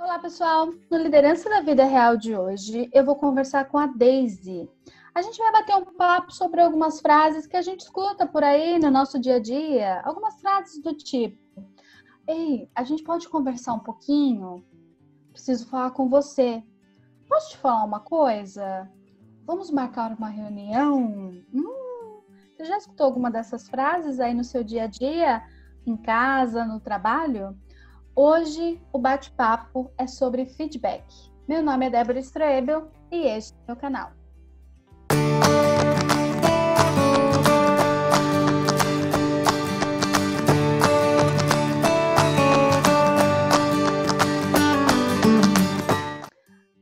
Olá, pessoal! No Liderança da Vida Real de hoje, eu vou conversar com a Daisy. A gente vai bater um papo sobre algumas frases que a gente escuta por aí no nosso dia a dia. Algumas frases do tipo: Ei, a gente pode conversar um pouquinho? Preciso falar com você. Posso te falar uma coisa? Vamos marcar uma reunião? Você já escutou alguma dessas frases aí no seu dia a dia? Em casa, no trabalho? Hoje o bate-papo é sobre feedback. Meu nome é Débora Stroebel e este é o meu canal.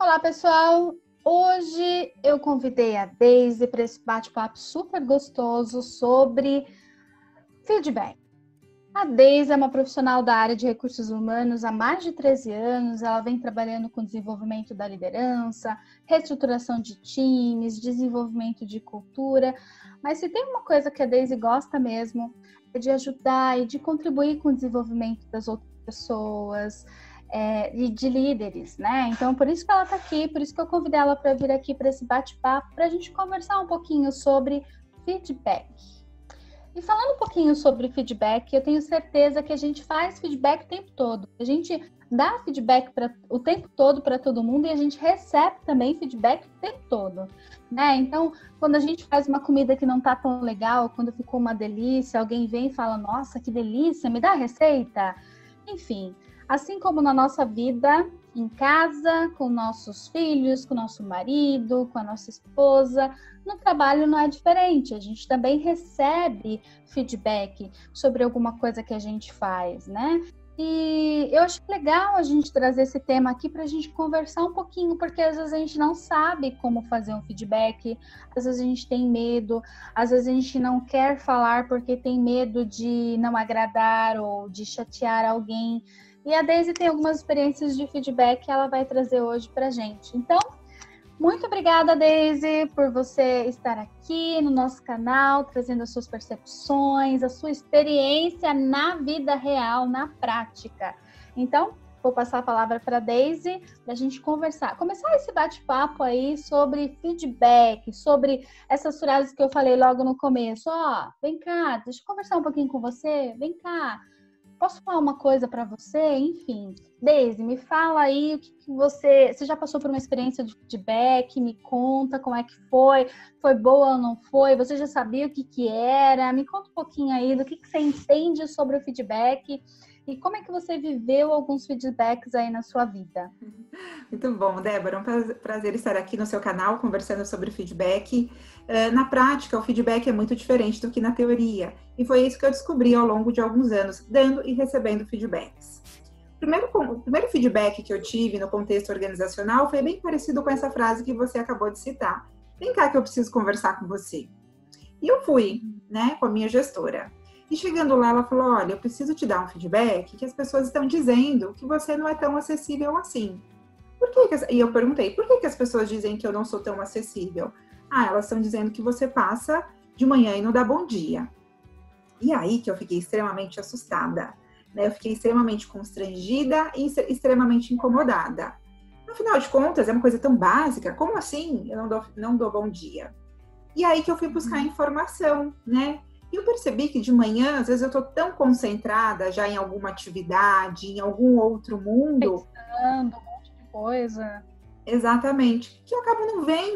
Olá, pessoal! Hoje eu convidei a Daisy para esse bate-papo super gostoso sobre feedback. A Daisy é uma profissional da área de recursos humanos há mais de 13 anos. Ela vem trabalhando com desenvolvimento da liderança, reestruturação de times, desenvolvimento de cultura. Mas se tem uma coisa que a Daisy gosta mesmo, é de ajudar e de contribuir com o desenvolvimento das outras pessoas e de líderes, né? Então, por isso que ela está aqui, por isso que eu convidei ela para vir aqui para esse bate-papo, para a gente conversar um pouquinho sobre feedback. E falando um pouquinho sobre feedback, eu tenho certeza que a gente faz feedback o tempo todo. A gente dá feedback o tempo todo para todo mundo e a gente recebe também feedback o tempo todo, né? Então, quando a gente faz uma comida que não tá tão legal, quando ficou uma delícia, alguém vem e fala: "Nossa, que delícia, me dá a receita?" Enfim, assim como na nossa vida, em casa, com nossos filhos, com nosso marido, com a nossa esposa, no trabalho não é diferente. A gente também recebe feedback sobre alguma coisa que a gente faz, né? E eu acho legal a gente trazer esse tema aqui para a gente conversar um pouquinho, porque às vezes a gente não sabe como fazer um feedback, às vezes a gente tem medo, às vezes a gente não quer falar porque tem medo de não agradar ou de chatear alguém. E a Daisy tem algumas experiências de feedback que ela vai trazer hoje para a gente. Então, muito obrigada, Daisy, por você estar aqui no nosso canal, trazendo as suas percepções, a sua experiência na vida real, na prática. Então, vou passar a palavra para a Daisy para a gente começar esse bate-papo aí sobre feedback, sobre essas frases que eu falei logo no começo. Vem cá, deixa eu conversar um pouquinho com você, vem cá. Posso falar uma coisa para você? Enfim, Daisy, me fala aí o que você já passou por uma experiência de feedback, me conta como é que foi boa ou não foi? Você já sabia o que era? Me conta um pouquinho aí do que você entende sobre o feedback e como é que você viveu alguns feedbacks aí na sua vida. Muito bom, Débora, é um prazer estar aqui no seu canal conversando sobre feedback. Na prática, o feedback é muito diferente do que na teoria, e foi isso que eu descobri ao longo de alguns anos, dando e recebendo feedbacks. O primeiro feedback que eu tive no contexto organizacional foi bem parecido com essa frase que você acabou de citar. Vem cá que eu preciso conversar com você. E eu fui, né, com a minha gestora. E chegando lá, ela falou: olha, eu preciso te dar um feedback que as pessoas estão dizendo que você não é tão acessível assim. E eu perguntei, por que as pessoas dizem que eu não sou tão acessível? Elas estão dizendo que você passa de manhã e não dá bom dia. E aí que eu fiquei extremamente assustada, né? Eu fiquei extremamente constrangida e extremamente incomodada. Afinal de contas, é uma coisa tão básica, como assim eu não dou bom dia? E aí que eu fui buscar informação, né? E eu percebi que de manhã, às vezes eu tô tão concentrada já em alguma atividade, em algum outro mundo. Pensando um monte de coisa. Exatamente. Que eu acabo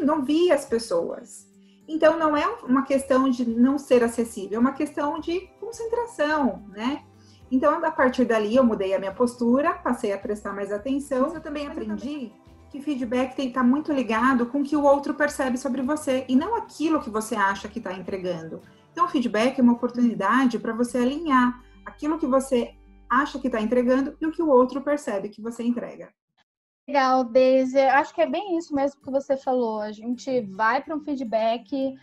não vi as pessoas. Então, não é uma questão de não ser acessível, é uma questão de concentração, né? Então, a partir dali, eu mudei a minha postura, passei a prestar mais atenção. Mas eu também aprendi que feedback tem que estar muito ligado com o que o outro percebe sobre você e não aquilo que você acha que está entregando. Então, o feedback é uma oportunidade para você alinhar aquilo que você acha que está entregando e o que o outro percebe que você entrega. Legal, Daisy. Acho que é bem isso mesmo que você falou. A gente vai para um feedback,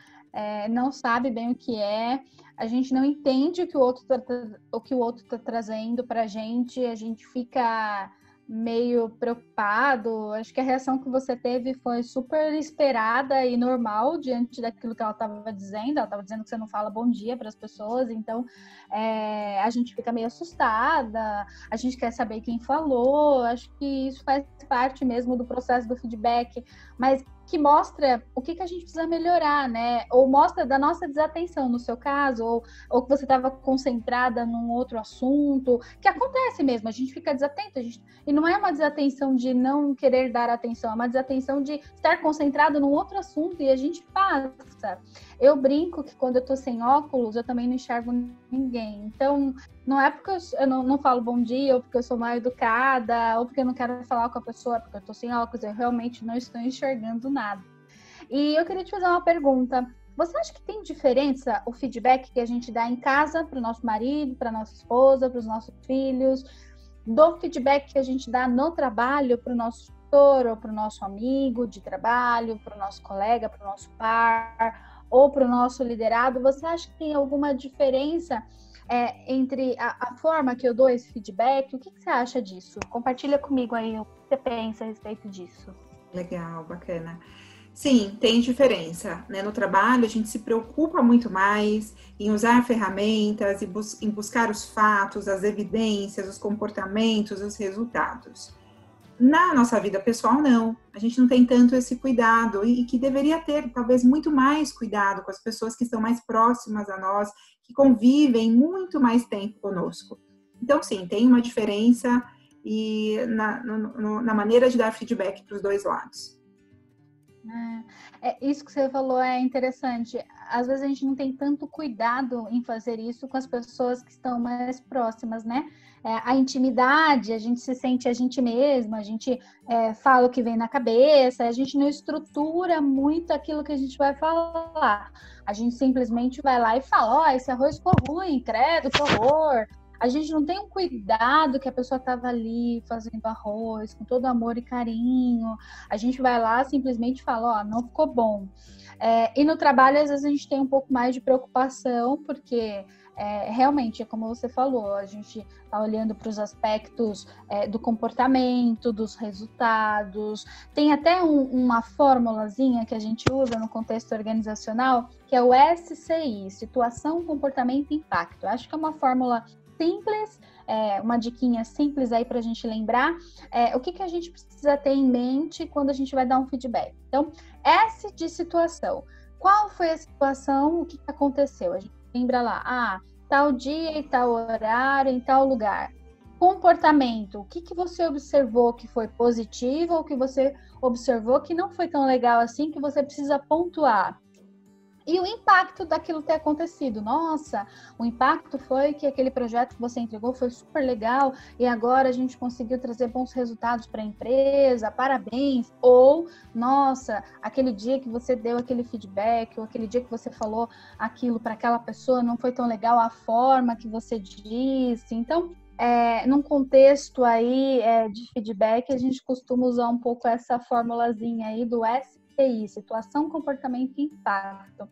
não sabe bem o que é, a gente não entende o que o outro está trazendo para a gente fica meio preocupado. Acho que a reação que você teve foi super esperada e normal diante daquilo que ela estava dizendo. Ela estava dizendo que você não fala bom dia para as pessoas, então a gente fica meio assustada, a gente quer saber quem falou. Acho que isso faz parte mesmo do processo do feedback, mas que mostra o que a gente precisa melhorar, né? Ou mostra da nossa desatenção, no seu caso, ou que você estava concentrada num outro assunto, que acontece mesmo, a gente fica desatento, e não é uma desatenção de não querer dar atenção, é uma desatenção de estar concentrado num outro assunto e a gente passa. Eu brinco que quando eu tô sem óculos, eu também não enxergo ninguém. Então, não é porque eu não falo bom dia, ou porque eu sou mal educada, ou porque eu não quero falar com a pessoa, porque eu tô sem óculos, eu realmente não estou enxergando nada. E eu queria te fazer uma pergunta. Você acha que tem diferença o feedback que a gente dá em casa para o nosso marido, para nossa esposa, para os nossos filhos, do feedback que a gente dá no trabalho para o nosso tutor, ou para o nosso amigo de trabalho, para o nosso colega, para o nosso par, ou para o nosso liderado? Você acha que tem alguma diferença entre a forma que eu dou esse feedback? O que você acha disso? Compartilha comigo aí o que você pensa a respeito disso. Legal, bacana. Sim, tem diferença, né? No trabalho, a gente se preocupa muito mais em usar ferramentas, em buscar os fatos, as evidências, os comportamentos, os resultados. Na nossa vida pessoal, não. A gente não tem tanto esse cuidado e que deveria ter, talvez, muito mais cuidado com as pessoas que estão mais próximas a nós, que convivem muito mais tempo conosco. Então, sim, tem uma diferença na maneira de dar feedback para os dois lados. Isso que você falou é interessante. Às vezes a gente não tem tanto cuidado em fazer isso com as pessoas que estão mais próximas, né? A intimidade, a gente se sente a gente mesma, a gente fala o que vem na cabeça, a gente não estrutura muito aquilo que a gente vai falar. A gente simplesmente vai lá e fala, esse arroz ficou ruim, credo, que horror. A gente não tem um cuidado que a pessoa estava ali fazendo arroz com todo amor e carinho. A gente vai lá simplesmente fala, não ficou bom. E no trabalho, às vezes, a gente tem um pouco mais de preocupação, porque realmente, como você falou, a gente está olhando para os aspectos do comportamento, dos resultados. Tem até uma formulazinha que a gente usa no contexto organizacional, que é o SCI, Situação, Comportamento e Impacto. Eu acho que é uma fórmula simples, uma diquinha simples aí para a gente lembrar o que a gente precisa ter em mente quando a gente vai dar um feedback. Então, S de situação. Qual foi a situação? O que aconteceu? A gente lembra lá, tal dia e tal horário, em tal lugar. Comportamento. O que você observou que foi positivo ou que você observou que não foi tão legal assim, que você precisa pontuar? E o impacto daquilo ter acontecido. Nossa, o impacto foi que aquele projeto que você entregou foi super legal e agora a gente conseguiu trazer bons resultados para a empresa, parabéns. Ou, nossa, aquele dia que você deu aquele feedback, ou aquele dia que você falou aquilo para aquela pessoa não foi tão legal a forma que você disse. Então, num contexto aí de feedback, a gente costuma usar um pouco essa formulazinha aí do SCI, situação, comportamento e impacto.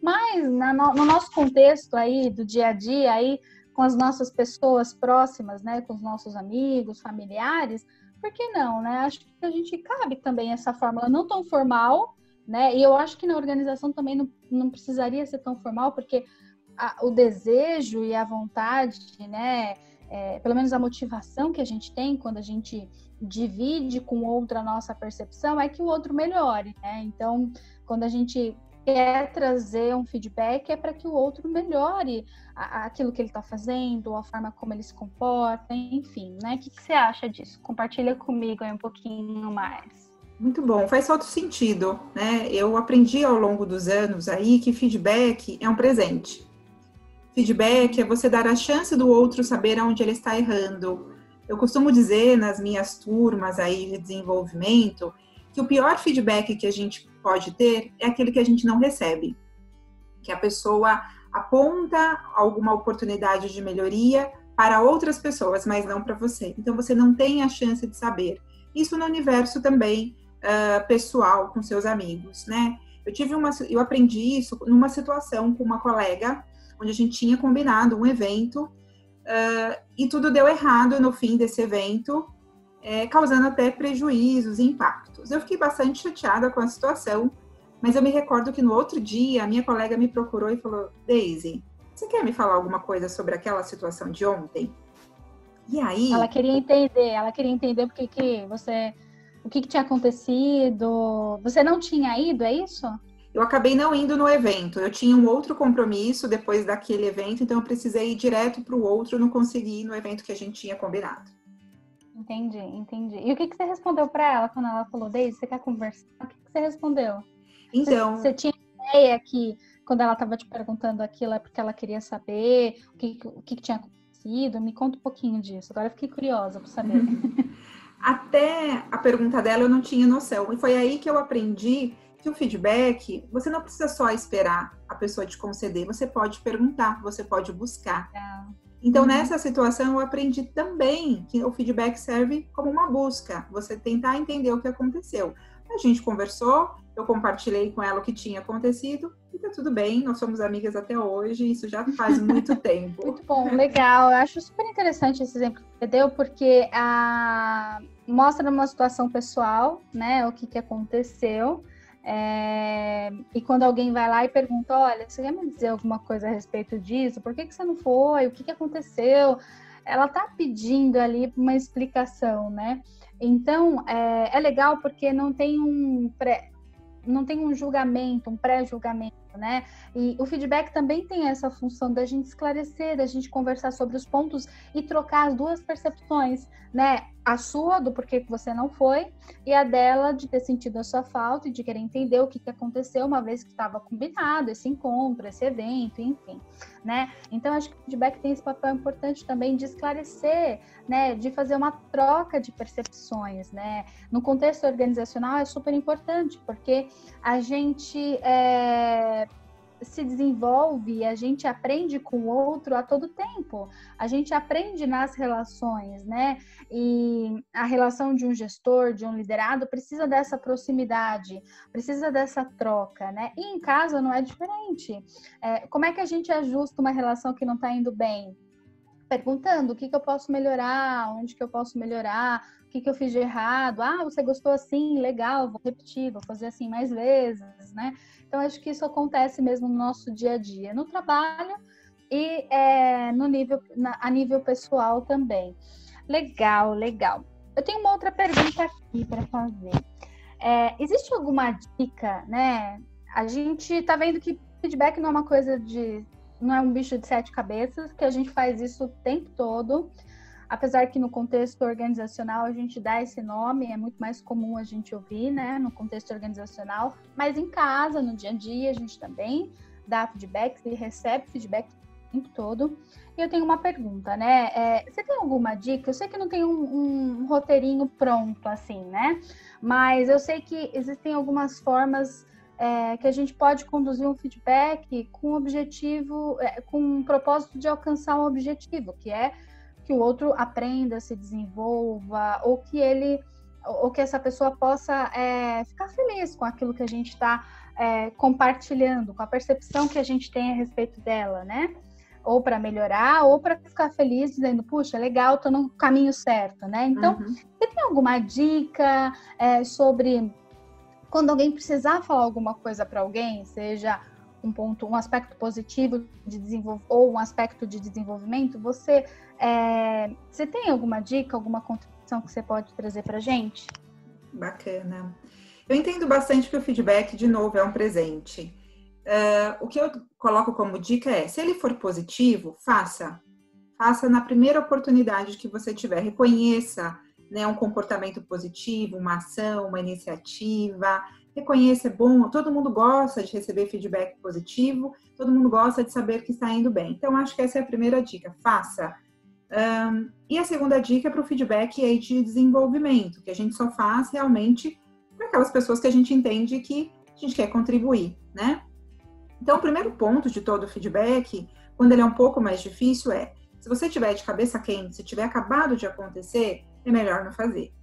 Mas no nosso contexto aí do dia a dia, aí, com as nossas pessoas próximas, né, com os nossos amigos, familiares, por que não, né? Acho que a gente cabe também essa fórmula não tão formal, né? E eu acho que na organização também não precisaria ser tão formal, porque o desejo e a vontade, né? Pelo menos a motivação que a gente tem quando a gente divide com o outro a nossa percepção é que o outro melhore, né? Então, quando a gente quer trazer um feedback é para que o outro melhore aquilo que ele está fazendo, a forma como ele se comporta, enfim, né? O que você acha disso? Compartilha comigo aí um pouquinho mais. Muito bom, faz todo sentido, né? Eu aprendi ao longo dos anos aí que feedback é um presente. Feedback é você dar a chance do outro saber aonde ele está errando. Eu costumo dizer nas minhas turmas aí de desenvolvimento que o pior feedback que a gente pode ter é aquele que a gente não recebe. Que a pessoa aponta alguma oportunidade de melhoria para outras pessoas, mas não para você. Então, você não tem a chance de saber. Isso no universo também pessoal, com seus amigos, né? Eu aprendi isso numa situação com uma colega, onde a gente tinha combinado um evento e tudo deu errado no fim desse evento. causando até prejuízos e impactos. Eu fiquei bastante chateada com a situação, mas eu me recordo que no outro dia, a minha colega me procurou e falou: Daisy, você quer me falar alguma coisa sobre aquela situação de ontem? E aí... Ela queria entender o que tinha acontecido. Você não tinha ido, é isso? Eu acabei não indo no evento, eu tinha um outro compromisso depois daquele evento, então eu precisei ir direto para o outro, não consegui ir no evento que a gente tinha combinado. Entendi. E o que você respondeu para ela quando ela falou: Daisy, você quer conversar? O que você respondeu? Então... Você tinha ideia que quando ela estava te perguntando aquilo é porque ela queria saber o que tinha acontecido? Me conta um pouquinho disso, agora eu fiquei curiosa para saber. Até a pergunta dela eu não tinha noção, e foi aí que eu aprendi que o feedback, você não precisa só esperar a pessoa te conceder, você pode perguntar, você pode buscar. Então, nessa situação, eu aprendi também que o feedback serve como uma busca, você tentar entender o que aconteceu. A gente conversou, eu compartilhei com ela o que tinha acontecido, e tá tudo bem, nós somos amigas até hoje, isso já faz muito tempo. Muito bom, legal. Eu acho super interessante esse exemplo que você deu, porque mostra uma situação pessoal, né, o que aconteceu. E quando alguém vai lá e pergunta: olha, você quer me dizer alguma coisa a respeito disso? Por que você não foi? O que aconteceu? Ela tá pedindo ali uma explicação, né? Então, é legal porque não tem um julgamento, um pré-julgamento, né? E o feedback também tem essa função da gente esclarecer, da gente conversar sobre os pontos e trocar as duas percepções, né? A sua, do porquê que você não foi, e a dela, de ter sentido a sua falta e de querer entender o que aconteceu, uma vez que estava combinado esse encontro, esse evento, enfim, né? Então, acho que o feedback tem esse papel importante também de esclarecer, né? De fazer uma troca de percepções, né? No contexto organizacional é super importante, porque a gente se desenvolve, a gente aprende com o outro a todo tempo, a gente aprende nas relações, né? E a relação de um gestor, de um liderado, precisa dessa proximidade, precisa dessa troca, né? E em casa não é diferente. Como é que a gente ajusta uma relação que não está indo bem? Perguntando: o que eu posso melhorar, onde que eu posso melhorar, o que eu fiz de errado. Você gostou assim? Legal, vou repetir, vou fazer assim mais vezes, né? Então, acho que isso acontece mesmo no nosso dia a dia, no trabalho e a nível pessoal também. Legal. Eu tenho uma outra pergunta aqui para fazer. Existe alguma dica, né? A gente tá vendo que feedback não é uma coisa não é um bicho de 7 cabeças, que a gente faz isso o tempo todo, apesar que no contexto organizacional a gente dá esse nome, é muito mais comum a gente ouvir, né, no contexto organizacional, mas em casa, no dia a dia, a gente também dá feedback e recebe feedback o tempo todo. E eu tenho uma pergunta, né, você tem alguma dica? Eu sei que não tem um roteirinho pronto, assim, né, mas eu sei que existem algumas formas que a gente pode conduzir um feedback com objetivo, com um propósito de alcançar um objetivo, que é que o outro aprenda, se desenvolva, ou que essa pessoa possa ficar feliz com aquilo que a gente está compartilhando, com a percepção que a gente tem a respeito dela, né? Ou para melhorar, ou para ficar feliz, dizendo: puxa, legal, estou no caminho certo, né? Então, você tem alguma dica sobre quando alguém precisar falar alguma coisa para alguém, seja um aspecto positivo de desenvolvimento ou um aspecto de desenvolvimento, você tem alguma dica, alguma contribuição que você pode trazer para a gente? Bacana. Eu entendo bastante que o feedback, de novo, é um presente. O que eu coloco como dica é: se ele for positivo, faça na primeira oportunidade que você tiver, reconheça, né, um comportamento positivo, uma ação, uma iniciativa, reconheça, é bom, todo mundo gosta de receber feedback positivo, todo mundo gosta de saber que está indo bem. Então, acho que essa é a primeira dica, faça. E a segunda dica é para o feedback aí de desenvolvimento, que a gente só faz realmente para aquelas pessoas que a gente entende que a gente quer contribuir, né? Então, o primeiro ponto de todo o feedback, quando ele é um pouco mais difícil, se você tiver de cabeça quente, se tiver acabado de acontecer, é melhor não fazer.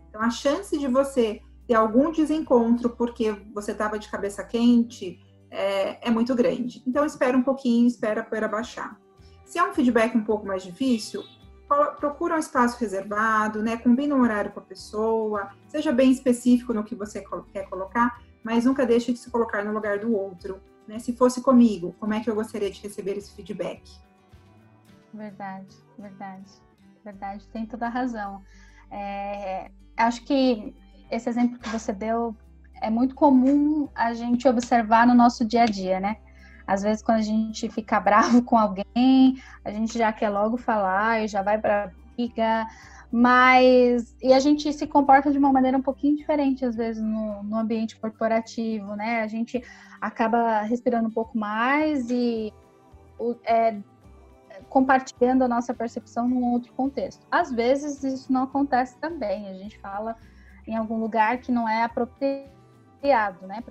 Então, a chance de você ter algum desencontro porque você estava de cabeça quente é muito grande. Então, espera um pouquinho, espera a poeira baixar. Se é um feedback um pouco mais difícil, procura um espaço reservado, né? Combina um horário com a pessoa, seja bem específico no que você quer colocar, mas nunca deixe de se colocar no lugar do outro, né? Se fosse comigo, como é que eu gostaria de receber esse feedback? Verdade, tem toda a razão. Acho que esse exemplo que você deu é muito comum a gente observar no nosso dia a dia, né? Às vezes, quando a gente fica bravo com alguém, a gente já quer logo falar e já vai para briga, e a gente se comporta de uma maneira um pouquinho diferente, às vezes, no ambiente corporativo, né? A gente acaba respirando um pouco mais e compartilhando a nossa percepção num outro contexto. Às vezes, isso não acontece também, a gente fala em algum lugar que não é apropriado, né?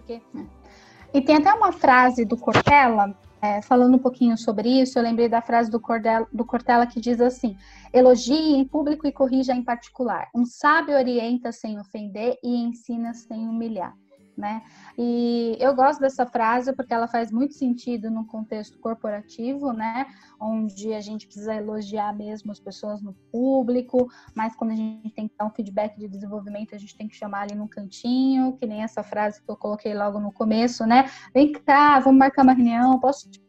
E tem até uma frase do Cortella, falando um pouquinho sobre isso, eu lembrei da frase do Cortella que diz assim: elogie em público e corrija em particular. Um sábio orienta sem ofender e ensina sem humilhar, né? E eu gosto dessa frase porque ela faz muito sentido num contexto corporativo, né? Onde a gente precisa elogiar mesmo as pessoas no público, mas quando a gente tem que dar um feedback de desenvolvimento, a gente tem que chamar ali num cantinho, que nem essa frase que eu coloquei logo no começo, né? Vem cá, vamos marcar uma reunião, posso te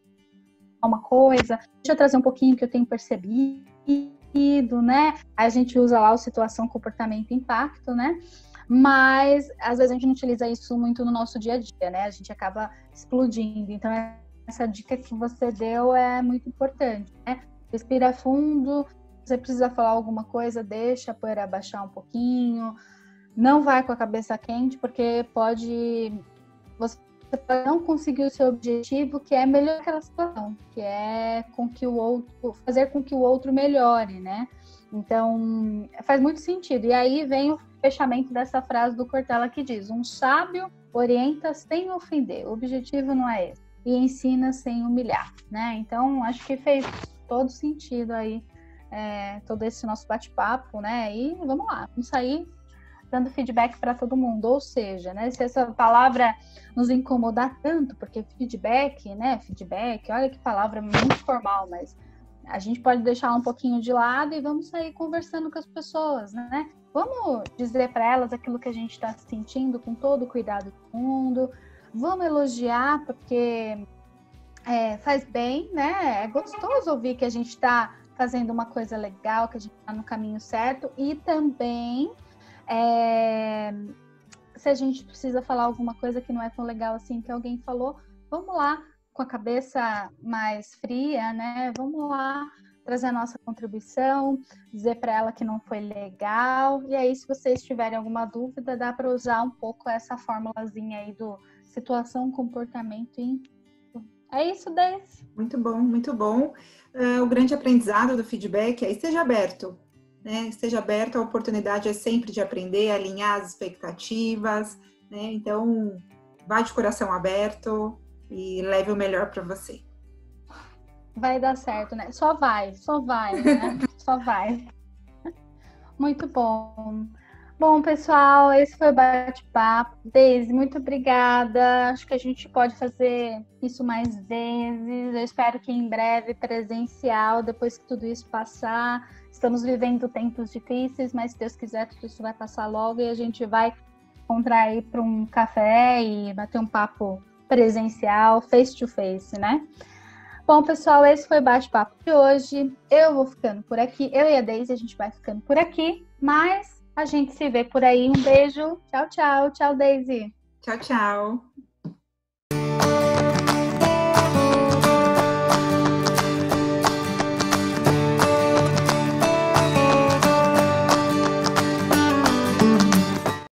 falar uma coisa? Deixa eu trazer um pouquinho que eu tenho percebido, né? Aí a gente usa lá o situação, comportamento, impacto, né? Mas, às vezes, a gente não utiliza isso muito no nosso dia a dia, né? A gente acaba explodindo. Então, essa dica que você deu é muito importante, né? Respira fundo, você precisa falar alguma coisa, deixa a poeira abaixar um pouquinho. Não vai com a cabeça quente, porque você pode não conseguir o seu objetivo, que é melhorar aquela situação, que é fazer com que o outro melhore, né? Então, faz muito sentido. E aí vem o fechamento dessa frase do Cortella que diz: um sábio orienta sem ofender, o objetivo não é esse, e ensina sem humilhar, né? Então, acho que fez todo sentido aí, todo esse nosso bate-papo, né? E vamos lá, vamos sair dando feedback para todo mundo, ou seja, né, se essa palavra nos incomodar tanto, porque feedback, né, olha que palavra muito formal, mas a gente pode deixar um pouquinho de lado e vamos sair conversando com as pessoas, né? Vamos dizer para elas aquilo que a gente está sentindo com todo o cuidado do mundo, vamos elogiar, porque faz bem, né? É gostoso ouvir que a gente está fazendo uma coisa legal, que a gente está no caminho certo, e também se a gente precisa falar alguma coisa que não é tão legal assim que alguém falou, vamos lá com a cabeça mais fria, né? Vamos lá trazer a nossa contribuição, dizer para ela que não foi legal. E aí, se vocês tiverem alguma dúvida, dá para usar um pouco essa formulazinha aí do situação, comportamento e é isso, Deise. Muito bom, muito bom. O grande aprendizado do feedback é esteja aberto, né? Esteja aberto, a oportunidade é sempre de aprender, alinhar as expectativas, né? Então, vá de coração aberto e leve o melhor para você. Vai dar certo, né? Só vai, né? Só vai. Muito bom. Bom, pessoal, esse foi o bate-papo. Deise, muito obrigada. Acho que a gente pode fazer isso mais vezes. Eu espero que em breve presencial, depois que tudo isso passar. Estamos vivendo tempos difíceis, mas se Deus quiser, tudo isso vai passar logo e a gente vai encontrar aí para um café e bater um papo presencial, face to face, né? Bom, pessoal, esse foi o bate-papo de hoje. Eu vou ficando por aqui. Eu e a Deise, a gente vai ficando por aqui, mas a gente se vê por aí. Um beijo. Tchau, tchau. Tchau, Deise. Tchau, tchau.